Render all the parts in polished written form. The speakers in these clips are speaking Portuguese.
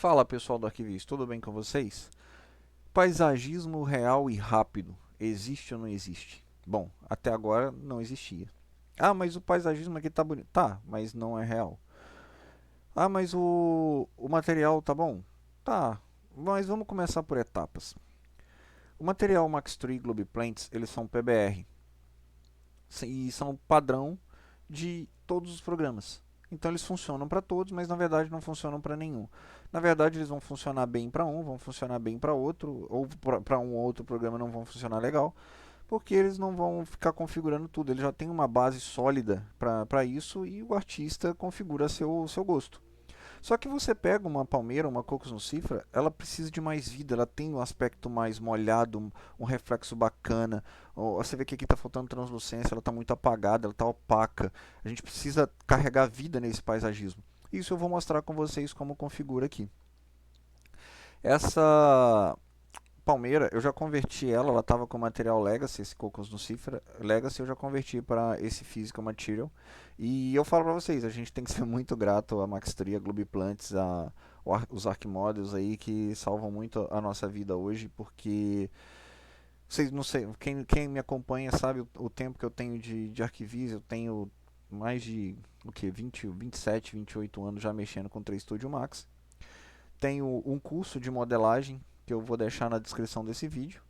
Fala pessoal do Arquivista, tudo bem com vocês? Paisagismo real e rápido, existe ou não existe? Bom, até agora não existia. Ah, mas o paisagismo aqui tá bonito. Tá, mas não é real. Ah, mas o material tá bom? Tá, mas vamos começar por etapas. O material Max Tree e Globe Plants, eles são PBR e são padrão de todos os programas. Então eles funcionam para todos, mas na verdade não funcionam para nenhum. Na verdade eles vão funcionar bem para um, vão funcionar bem para outro, ou para um ou outro programa não vão funcionar legal, porque eles não vão ficar configurando tudo. Ele já tem uma base sólida para isso e o artista configura seu gosto. Só que você pega uma palmeira, uma cocos nucifera, ela precisa de mais vida, ela tem um aspecto mais molhado, um reflexo bacana. Você vê que aqui está faltando translucência, ela está muito apagada, ela está opaca. A gente precisa carregar vida nesse paisagismo. Isso eu vou mostrar com vocês como configura aqui. Essa palmeira, eu já converti ela estava com material Legacy, esse Cocos Nucifera Legacy, eu já converti para esse Physical Material. E eu falo para vocês, a gente tem que ser muito grato a Maxtria, Globe Plants, os Arquimodels aí que salvam muito a nossa vida hoje, porque vocês não sei, quem me acompanha sabe o tempo que eu tenho de Arquivis, eu tenho mais de o que 20, 27, 28 anos já mexendo com 3 Studio Max. Tenho um curso de modelagem que eu vou deixar na descrição desse vídeo.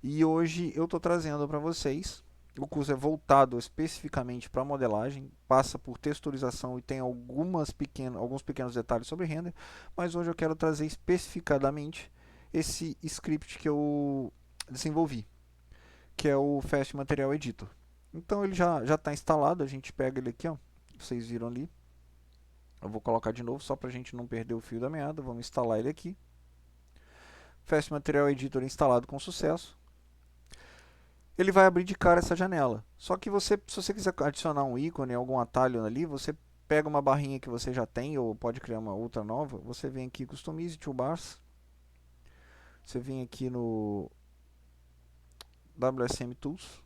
E hoje eu estou trazendo para vocês. O curso é voltado especificamente para modelagem, passa por texturização e tem alguns pequenos detalhes sobre render, mas hoje eu quero trazer especificadamente esse script que eu desenvolvi, que é o Fast Material Editor. Então ele já está instalado, a gente pega ele aqui, ó, vocês viram ali. Eu vou colocar de novo só para a gente não perder o fio da meada, vamos instalar ele aqui. Fast Material Editor instalado com sucesso. Ele vai abrir de cara essa janela. Só que se você quiser adicionar um ícone, algum atalho ali, você pega uma barrinha que você já tem ou pode criar uma outra nova. Você vem aqui Customize Toolbars. Você vem aqui no WSM Tools,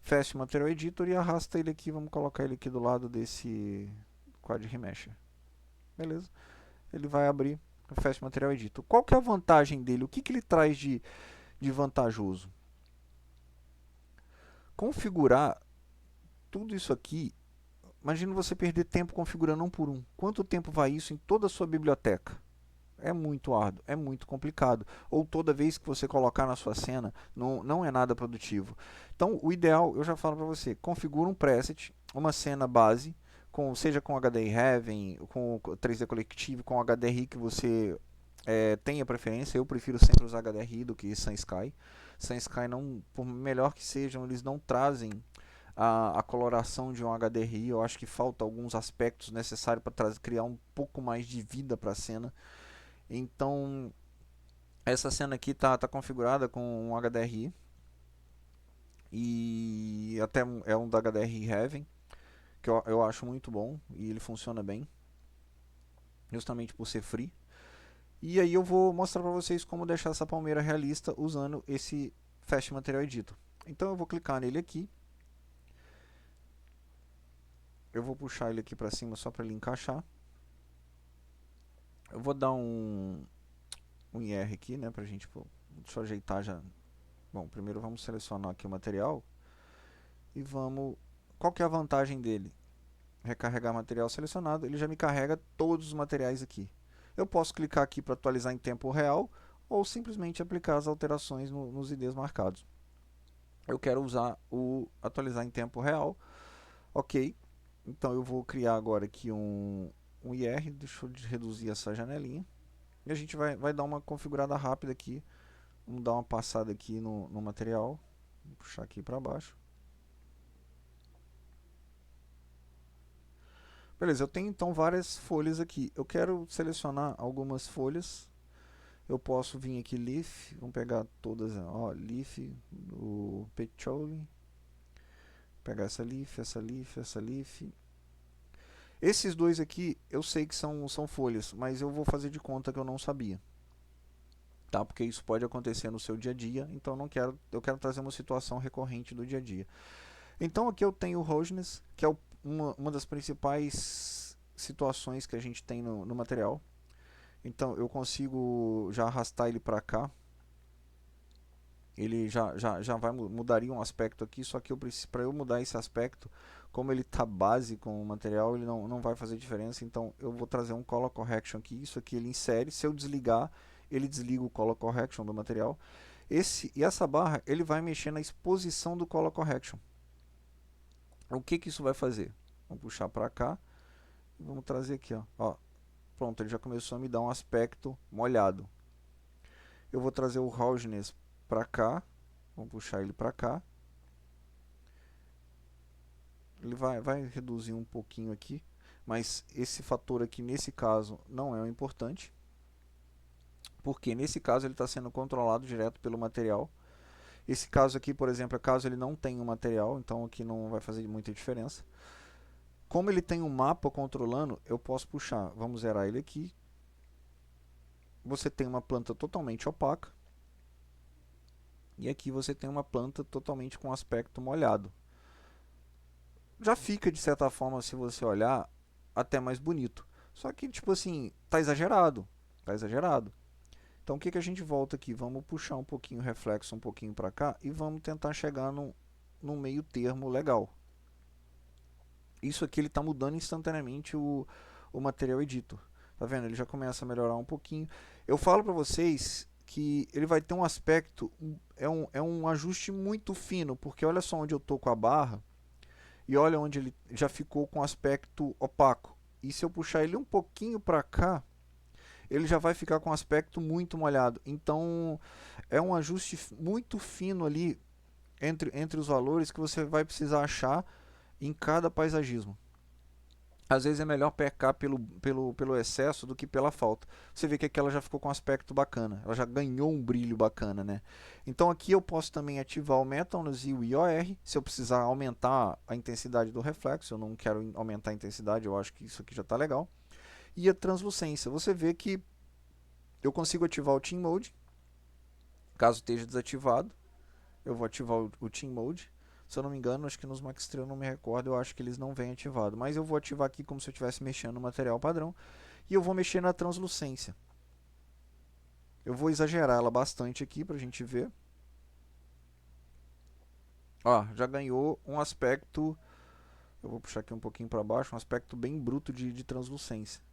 Fast Material Editor e arrasta ele aqui. Vamos colocar ele aqui do lado desse Quad Remesher. Beleza? Ele vai abrir o Fast Material Editor. Qual que é a vantagem dele? O que ele traz de vantajoso? Configurar tudo isso aqui. Imagina você perder tempo configurando um por um. Quanto tempo vai isso em toda a sua biblioteca? É muito árduo, é muito complicado. Ou toda vez que você colocar na sua cena, não é nada produtivo. Então, o ideal, eu já falo para você, configura um preset, uma cena base, seja com HDRI Heaven, com 3D Collective, com HDRI que você tenha preferência. Eu prefiro sempre usar HDRI do que SunSky. SunSky, não, por melhor que sejam, eles não trazem a coloração de um HDRI. Eu acho que falta alguns aspectos necessários para criar um pouco mais de vida para a cena. Então, essa cena aqui tá configurada com um HDRI e até é um da HDRI Heaven, que eu acho muito bom e ele funciona bem, justamente por ser free. E aí eu vou mostrar para vocês como deixar essa palmeira realista usando esse Fast Material Editor. Então eu vou clicar nele aqui. Eu vou puxar ele aqui para cima só para ele encaixar. Eu vou dar um IR aqui, né, pra gente, deixa eu ajeitar já. Bom, primeiro vamos selecionar aqui o material e vamos... Qual que é a vantagem dele? Recarregar material selecionado, ele já me carrega todos os materiais aqui. Eu posso clicar aqui para atualizar em tempo real ou simplesmente aplicar as alterações nos IDs marcados. Eu quero usar o atualizar em tempo real, ok. Então eu vou criar agora aqui um IR, deixa eu reduzir essa janelinha. E a gente vai dar uma configurada rápida aqui. Vamos dar uma passada aqui no material. Vou puxar aqui para baixo. Beleza, eu tenho então várias folhas aqui. Eu quero selecionar algumas folhas. Eu posso vir aqui Leaf, vamos pegar todas, ó, Leaf, o Patchouli. Pegar essa Leaf, essa Leaf, essa Leaf. Esses dois aqui eu sei que são folhas, mas eu vou fazer de conta que eu não sabia. Tá? Porque isso pode acontecer no seu dia a dia, então eu quero trazer uma situação recorrente do dia a dia. Então aqui eu tenho o Roughness, que é uma das principais situações que a gente tem no material. Então eu consigo já arrastar ele para cá. Ele já vai mudaria um aspecto aqui, só que eu preciso, para eu mudar esse aspecto, como ele tá base com o material, ele não vai fazer diferença. Então eu vou trazer um color correction aqui. Isso aqui ele insere. Se eu desligar, ele desliga o color correction do material. Essa barra ele vai mexer na exposição do color correction. O que que isso vai fazer? Vamos puxar para cá e vamos trazer aqui, ó. Pronto, ele já começou a me dar um aspecto molhado. Eu vou trazer o roughness para cá, vamos puxar ele para cá. Ele vai reduzir um pouquinho aqui, mas esse fator aqui nesse caso não é o importante, porque nesse caso ele está sendo controlado direto pelo material. Esse caso aqui, por exemplo, é caso ele não tenha um material, então aqui não vai fazer muita diferença. Como ele tem um mapa controlando, eu posso puxar. Vamos zerar ele aqui. Você tem uma planta totalmente opaca. E aqui você tem uma planta totalmente com aspecto molhado. Já fica, de certa forma, se você olhar, até mais bonito. Só que, tipo assim, tá exagerado. Tá exagerado. Então, o que, que a gente volta aqui? Vamos puxar um pouquinho o reflexo um pouquinho para cá e vamos tentar chegar num meio termo legal. Isso aqui ele está mudando instantaneamente o material editor. Tá vendo? Ele já começa a melhorar um pouquinho. Eu falo para vocês que ele vai ter um aspecto, é um ajuste muito fino, porque olha só onde eu tô com a barra e olha onde ele já ficou com aspecto opaco. E se eu puxar ele um pouquinho para cá, ele já vai ficar com aspecto muito molhado. Então é um ajuste muito fino ali entre os valores que você vai precisar achar em cada paisagismo. Às vezes é melhor pecar pelo excesso do que pela falta. Você vê que aquela já ficou com um aspecto bacana, ela já ganhou um brilho bacana, né? Então aqui eu posso também ativar o Metal no ZIL e IOR, se eu precisar aumentar a intensidade do reflexo, eu não quero aumentar a intensidade, eu acho que isso aqui já está legal. E a translucência, você vê que eu consigo ativar o Team Mode, caso esteja desativado, eu vou ativar o Team Mode. Se eu não me engano, acho que nos Max Trail, não me recordo, eu acho que eles não vêm ativados. Mas eu vou ativar aqui como se eu estivesse mexendo no material padrão. E eu vou mexer na translucência. Eu vou exagerar ela bastante aqui pra gente ver. Ó, já ganhou um aspecto, eu vou puxar aqui um pouquinho para baixo, um aspecto bem bruto de translucência.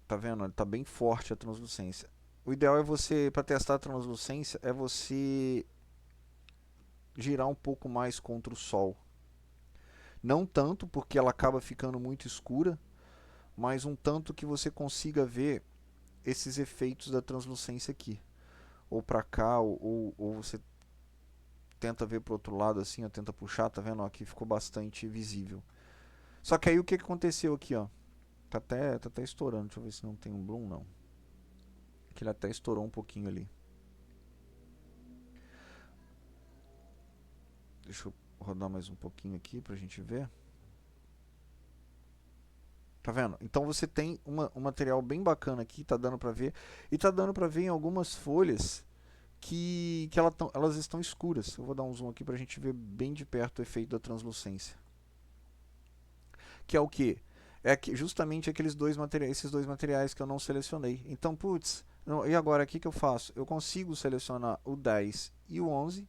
Tá vendo? Ele tá bem forte a translucência. O ideal é você, para testar a translucência, é você girar um pouco mais contra o sol. Não tanto, porque ela acaba ficando muito escura, mas um tanto que você consiga ver esses efeitos da translucência aqui. Ou para cá, ou você tenta ver pro outro lado assim, ó, tenta puxar, tá vendo? Ó, aqui ficou bastante visível. Só que aí o que aconteceu aqui, ó? Tá até estourando, deixa eu ver se não tem um bloom, não. Que ele até estourou um pouquinho ali. Deixa eu rodar mais um pouquinho aqui pra gente ver. Tá vendo? Então você tem um material bem bacana aqui, tá dando pra ver. E tá dando pra ver em algumas folhas que elas estão escuras. Eu vou dar um zoom aqui pra gente ver bem de perto o efeito da translucência. Que é o que? É que justamente esses dois materiais que eu não selecionei. Então, putz, e agora o que eu faço? Eu consigo selecionar o 10 e o 11.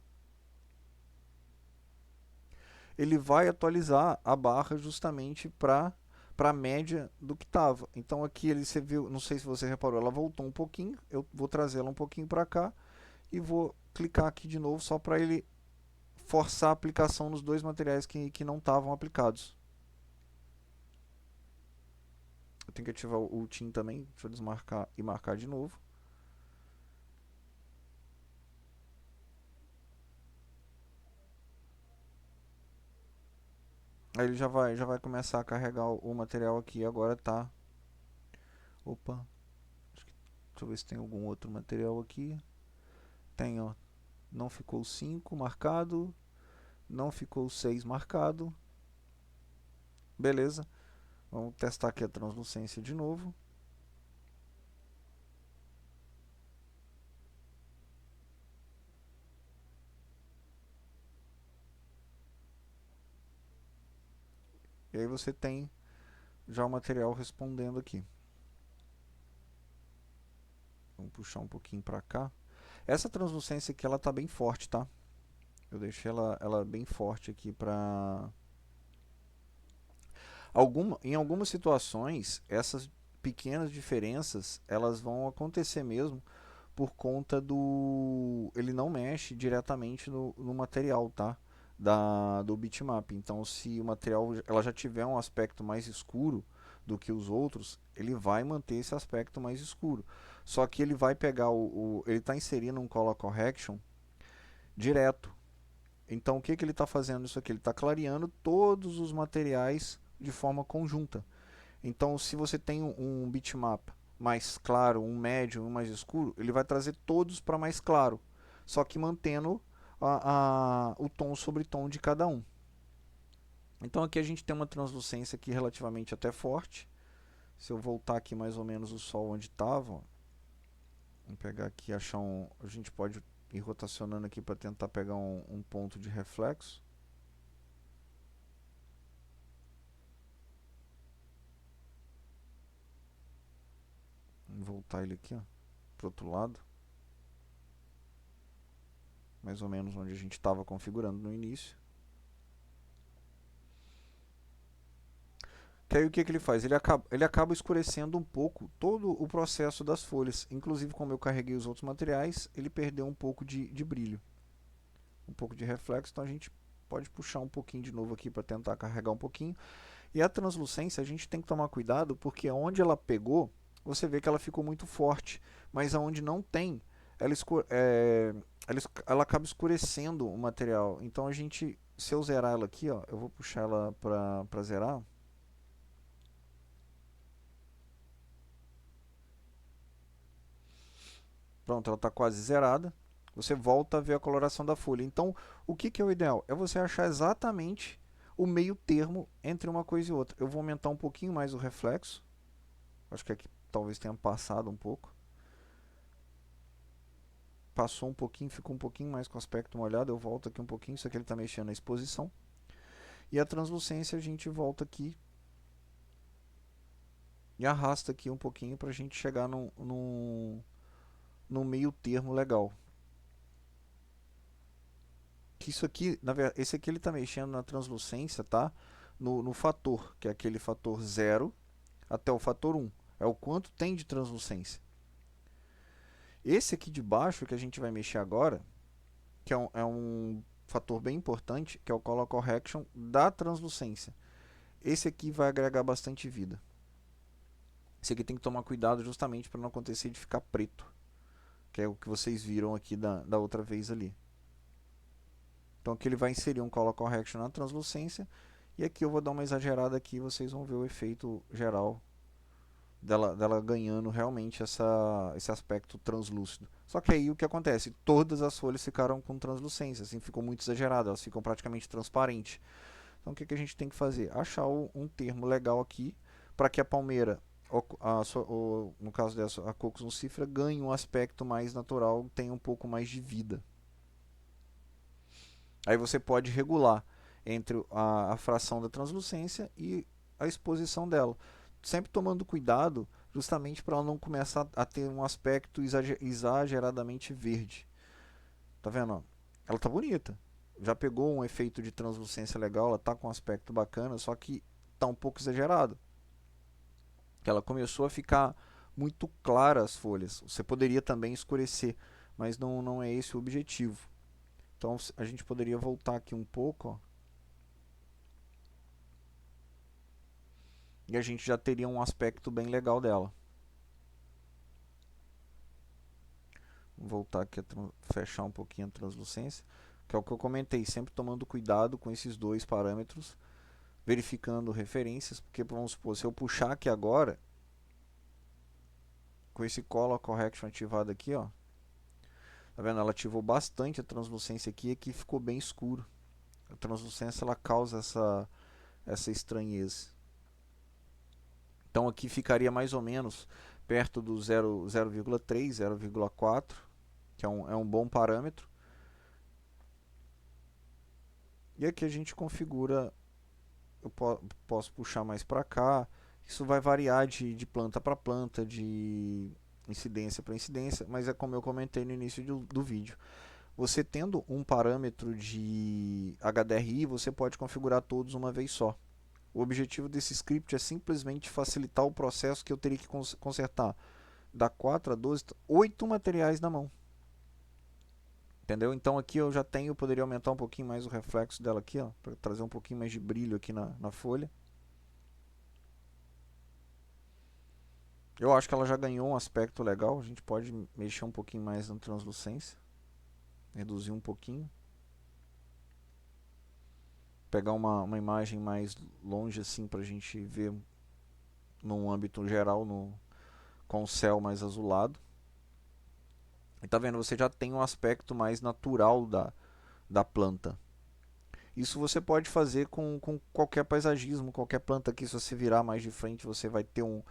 Ele vai atualizar a barra justamente para a média do que estava. Então aqui ele você viu, não sei se você reparou, ela voltou um pouquinho. Eu vou trazê-la um pouquinho para cá e vou clicar aqui de novo só para ele forçar a aplicação nos dois materiais que não estavam aplicados. Eu tenho que ativar o Team também. Deixa eu desmarcar e marcar de novo. Aí ele já vai começar a carregar o material aqui. Agora tá. Opa. Deixa eu ver se tem algum outro material aqui. Tem, ó. Não ficou 5 marcado. Não ficou 6 marcado. Beleza. Vamos testar aqui a translucência de novo. E aí você tem já o material respondendo aqui. Vamos puxar um pouquinho para cá. Essa translucência aqui, ela tá bem forte, tá? Eu deixei ela bem forte aqui para em algumas situações, essas pequenas diferenças, elas vão acontecer mesmo por conta do... Ele não mexe diretamente no material, tá? Do bitmap. Então, se o material ela já tiver um aspecto mais escuro do que os outros, ele vai manter esse aspecto mais escuro. Só que ele vai pegar ele está inserindo um color correction direto. Então, o que ele está fazendo isso aqui? Ele está clareando todos os materiais de forma conjunta. Então, se você tem um bitmap mais claro, um médio e um mais escuro, ele vai trazer todos para mais claro, só que mantendo o tom sobre tom de cada um. Então aqui a gente tem uma translucência aqui relativamente até forte. Se eu voltar aqui mais ou menos o sol onde estava, vamos pegar aqui, achar a gente pode ir rotacionando aqui para tentar pegar um ponto de reflexo. Vamos voltar ele aqui, ó, pro outro lado. Mais ou menos onde a gente estava configurando no início. Que aí o que ele faz? Ele acaba escurecendo um pouco todo o processo das folhas. Inclusive, como eu carreguei os outros materiais, ele perdeu um pouco de brilho. Um pouco de reflexo, então a gente pode puxar um pouquinho de novo aqui para tentar carregar um pouquinho. E a translucência a gente tem que tomar cuidado, porque onde ela pegou, você vê que ela ficou muito forte. Mas aonde não tem, ela acaba escurecendo o material. Então a gente, se eu zerar ela aqui, ó, eu vou puxar ela para zerar. Pronto, ela está quase zerada. Você volta a ver a coloração da folha. Então, o que é o ideal? É você achar exatamente o meio termo entre uma coisa e outra. Eu vou aumentar um pouquinho mais o reflexo. Acho que aqui talvez tenha passado um pouco. Passou um pouquinho, ficou um pouquinho mais com o aspecto molhado. Eu volto aqui um pouquinho. Isso aqui ele está mexendo na exposição. E a translucência a gente volta aqui e arrasta aqui um pouquinho para a gente chegar num meio termo legal. Isso aqui, na verdade, esse aqui ele está mexendo na translucência, tá? No fator, que é aquele fator 0 até o fator 1. É o quanto tem de translucência. Esse aqui de baixo que a gente vai mexer agora, que é um fator bem importante, que é o Color Correction da translucência. Esse aqui vai agregar bastante vida. Esse aqui tem que tomar cuidado justamente para não acontecer de ficar preto, que é o que vocês viram aqui da outra vez ali. Então aqui ele vai inserir um Color Correction na translucência, e aqui eu vou dar uma exagerada aqui, vocês vão ver o efeito geral dela ganhando realmente esse aspecto translúcido. Só que aí o que acontece? Todas as folhas ficaram com translucência, assim, ficou muito exagerado, elas ficam praticamente transparentes. Então o que a gente tem que fazer? Achar um termo legal aqui para que a palmeira, no caso dessa, a Cocos nucifera, ganhe um aspecto mais natural, tenha um pouco mais de vida. Aí você pode regular entre a fração da translucência e a exposição dela, sempre tomando cuidado justamente para ela não começar a ter um aspecto exageradamente verde. Tá vendo? Ela tá bonita. Já pegou um efeito de translucência legal, ela tá com um aspecto bacana, só que tá um pouco exagerado. Que ela começou a ficar muito clara as folhas. Você poderia também escurecer, mas não é esse o objetivo. Então a gente poderia voltar aqui um pouco, ó, e a gente já teria um aspecto bem legal dela. Vou voltar aqui, fechar um pouquinho a translucência, que é o que eu comentei, sempre tomando cuidado com esses dois parâmetros, verificando referências, porque vamos supor, se eu puxar aqui agora, com esse Color Correction ativado aqui, ó, tá vendo? Ela ativou bastante a translucência aqui e aqui ficou bem escuro. A translucência ela causa essa estranheza. Então aqui ficaria mais ou menos perto do 0,3, 0,4, que é um bom parâmetro. E aqui a gente configura, eu posso puxar mais para cá. Isso vai variar de planta para planta, de incidência para incidência, mas é como eu comentei no início do vídeo. Você tendo um parâmetro de HDRI, você pode configurar todos uma vez só. O objetivo desse script é simplesmente facilitar o processo que eu teria que consertar da 4 a 12, 8 materiais na mão. Entendeu? Então aqui eu já tenho, poderia aumentar um pouquinho mais o reflexo dela aqui, ó, para trazer um pouquinho mais de brilho aqui na folha. Eu acho que ela já ganhou um aspecto legal, a gente pode mexer um pouquinho mais na translucência, reduzir um pouquinho. Pegar uma imagem mais longe assim para a gente ver num âmbito geral, com o céu mais azulado. E tá vendo, você já tem um aspecto mais natural da planta. Isso você pode fazer com qualquer paisagismo, qualquer planta aqui. Se você virar mais de frente, você vai ter um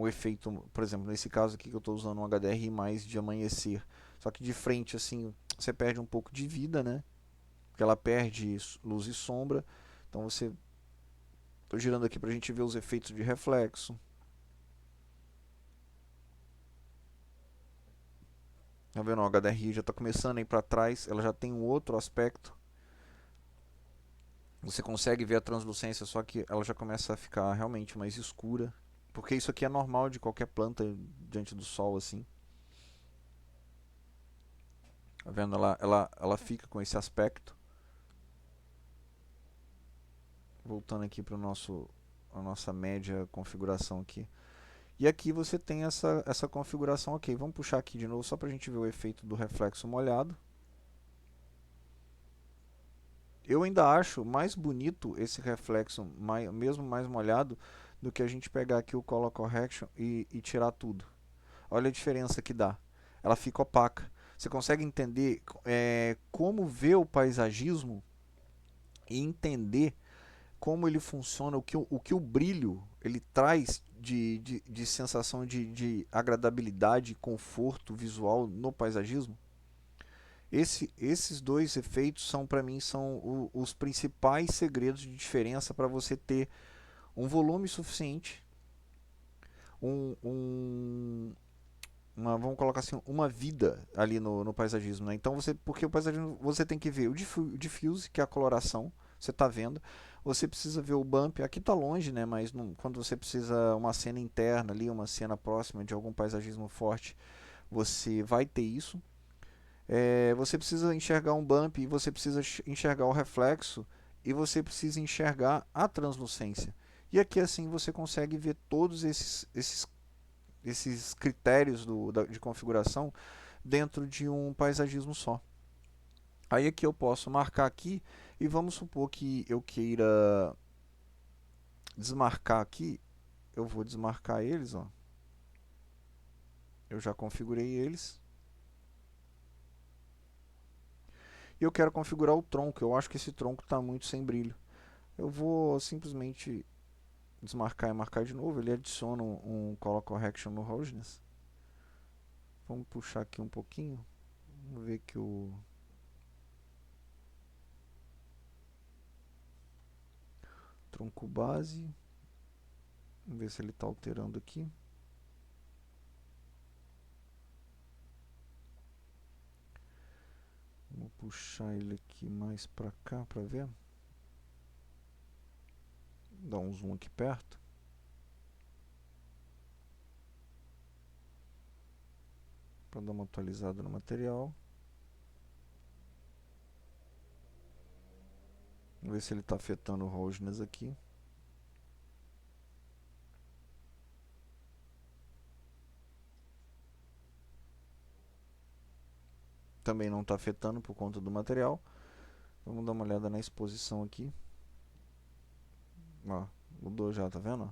efeito, por exemplo, nesse caso aqui que eu estou usando um HDR mais de amanhecer. Só que de frente, assim, você perde um pouco de vida, né? Porque ela perde luz e sombra. Então você... Estou girando aqui para a gente ver os efeitos de reflexo. Tá vendo? O HDRI já está começando a ir para trás. Ela já tem um outro aspecto. Você consegue ver a translucência, só que ela já começa a ficar realmente mais escura. Porque isso aqui é normal de qualquer planta diante do sol, assim. Tá vendo? Ela fica com esse aspecto. Voltando aqui para a nossa média configuração aqui. E aqui você tem essa configuração ok. Vamos puxar aqui de novo só para a gente ver o efeito do reflexo molhado. Eu ainda acho mais bonito esse reflexo, mesmo mais molhado, do que a gente pegar aqui o Color Correction e tirar tudo. Olha a diferença que dá. Ela fica opaca. Você consegue entender como ver o paisagismo e entender como ele funciona, o que o brilho ele traz de sensação de agradabilidade e conforto visual no paisagismo. Esses dois efeitos são para mim são os principais segredos de diferença para você ter um volume suficiente, um, um, vamos colocar assim, uma vida ali no paisagismo, né? Então porque o paisagismo você tem que ver o diffuse, que é a coloração, você está vendo. Você precisa ver o bump, aqui está longe, né? Mas quando você precisa uma cena interna ali, uma cena próxima de algum paisagismo forte, você vai ter isso. Você precisa enxergar um bump, você precisa enxergar o reflexo e você precisa enxergar a translucência. E aqui assim você consegue ver todos esses critérios de configuração dentro de um paisagismo só. Aí aqui eu posso marcar aqui e vamos supor que eu queira desmarcar aqui. Eu vou desmarcar eles, ó. Eu já configurei eles. E eu quero configurar o tronco. Eu acho que esse tronco está muito sem brilho. Eu vou simplesmente desmarcar e marcar de novo. Ele adiciona um Color Correction no Roughness. Vamos puxar aqui um pouquinho. Vamos ver que o tronco base. Vamos ver se ele está alterando aqui. Vou puxar ele aqui mais para cá para ver. Dar um zoom aqui perto. Para dar uma atualizada no material. Vamos ver se ele está afetando o roughness aqui. Também não está afetando por conta do material. Vamos dar uma olhada na exposição aqui. Ó, mudou já, tá vendo?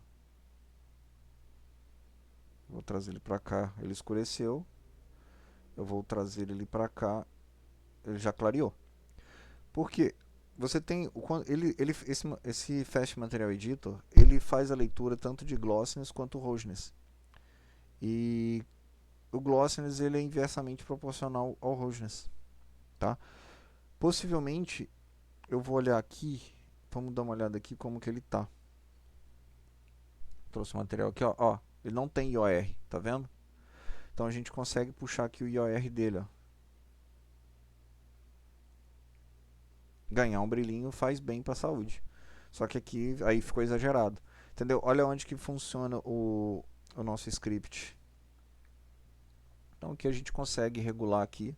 Vou trazer ele para cá, ele escureceu. Eu vou trazer ele para cá, ele já clareou. Porque você tem esse Fast Material Editor, ele faz a leitura tanto de glossiness quanto roughness. E o glossiness ele é inversamente proporcional ao roughness, tá? Possivelmente eu vou olhar aqui, vamos dar uma olhada aqui como que ele tá. Trouxe o material aqui, ó, ele não tem IOR, tá vendo? Então a gente consegue puxar aqui o IOR dele, ó. Ganhar um brilhinho faz bem para a saúde. Só que aqui aí ficou exagerado. Entendeu? Olha onde que funciona o nosso script. Então aqui a gente consegue regular aqui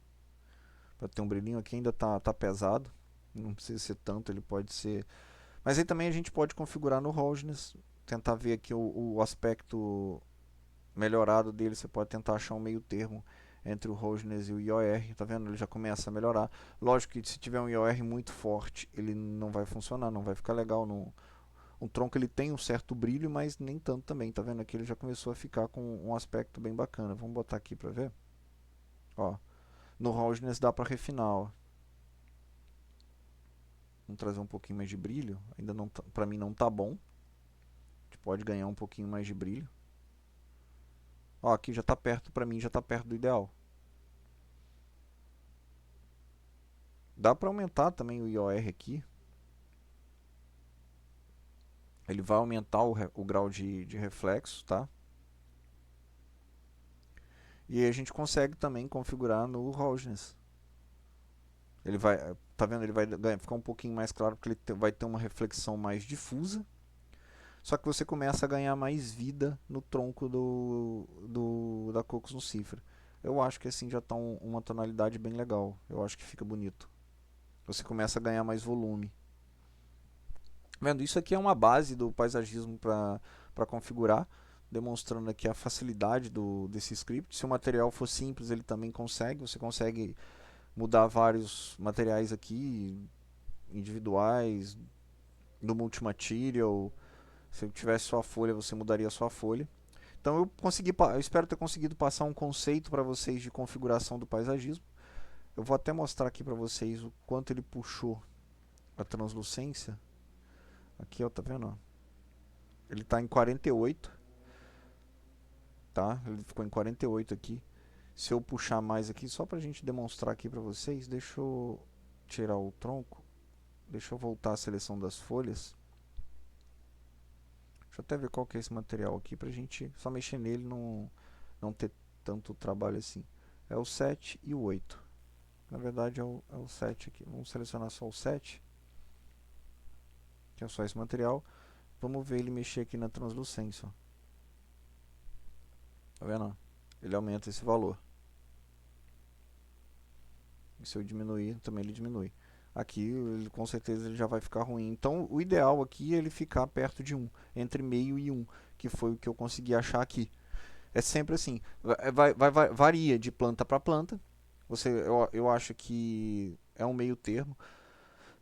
para ter um brilhinho. Aqui ainda tá pesado. Não precisa ser tanto, ele pode ser. Mas aí também a gente pode configurar no Roughness. Tentar ver aqui o aspecto melhorado dele. Você pode tentar achar um meio termo entre o Roughness e o IOR. Tá vendo? Ele já começa a melhorar. Lógico que se tiver um IOR muito forte, ele não vai funcionar, não vai ficar legal. Um tronco ele tem um certo brilho, mas nem tanto também. Tá vendo? Aqui ele já começou a ficar com um aspecto bem bacana. Vamos botar aqui para ver. Ó, no Roughness dá para refinar, ó. Vamos trazer um pouquinho mais de brilho. Ainda não, para mim não tá bom. A gente pode ganhar um pouquinho mais de brilho. Ó, aqui já tá perto, para mim já tá perto do ideal. Dá para aumentar também o IOR aqui. Ele vai aumentar o grau de reflexo, tá? E aí a gente consegue também configurar no Roughness. Ele vai, tá vendo? Ele vai ficar um pouquinho mais claro porque ele vai ter uma reflexão mais difusa. Só que você começa a ganhar mais vida no tronco da Cocos Nucifera. Eu acho que assim já está uma tonalidade bem legal. Eu acho que fica bonito. Você começa a ganhar mais volume. Vendo? Isso aqui é uma base do paisagismo para configurar, demonstrando aqui a facilidade desse script. Se o material for simples, ele também consegue. Você consegue mudar vários materiais aqui, individuais, do multimaterial. Se tivesse só a folha, você mudaria só a folha. Então eu espero ter conseguido passar um conceito para vocês de configuração do paisagismo. Eu vou até mostrar aqui para vocês o quanto ele puxou a translucência. Aqui, ó, tá vendo? Ó? Ele está em 48, tá? Ele ficou em 48 aqui. Se eu puxar mais aqui, só para a gente demonstrar aqui para vocês, deixa eu tirar o tronco. Deixa eu voltar à seleção das folhas. Deixa eu até ver qual que é esse material aqui pra gente só mexer nele, não ter tanto trabalho assim. É o 7 e o 8. Na verdade é o 7 aqui. Vamos selecionar só o 7, que é só esse material. Vamos ver ele mexer aqui na translucência. Ó. Tá vendo? Ele aumenta esse valor. E se eu diminuir, também ele diminui. Aqui, ele, com certeza, ele já vai ficar ruim. Então, o ideal aqui é ele ficar perto de 1, entre meio e 1, que foi o que eu consegui achar aqui. É sempre assim, varia de planta para planta. Eu acho que é um meio termo.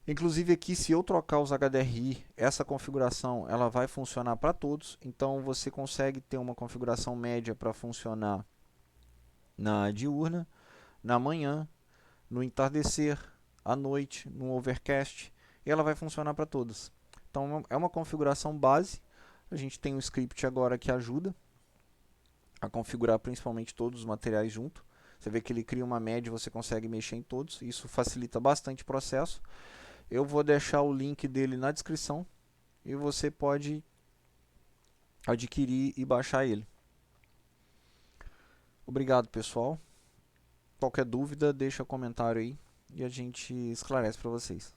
Inclusive aqui, se eu trocar os HDRI, essa configuração ela vai funcionar para todos. Então você consegue ter uma configuração média para funcionar na diurna, na manhã, no entardecer, à noite, no overcast. E ela vai funcionar para todas. Então é uma configuração base. A gente tem um script agora que ajuda a configurar principalmente todos os materiais junto. Você vê que ele cria uma média e você consegue mexer em todos. Isso facilita bastante o processo. Eu vou deixar o link dele na descrição e você pode adquirir e baixar ele. Obrigado, pessoal. Qualquer dúvida, deixa comentário aí e a gente esclarece para vocês.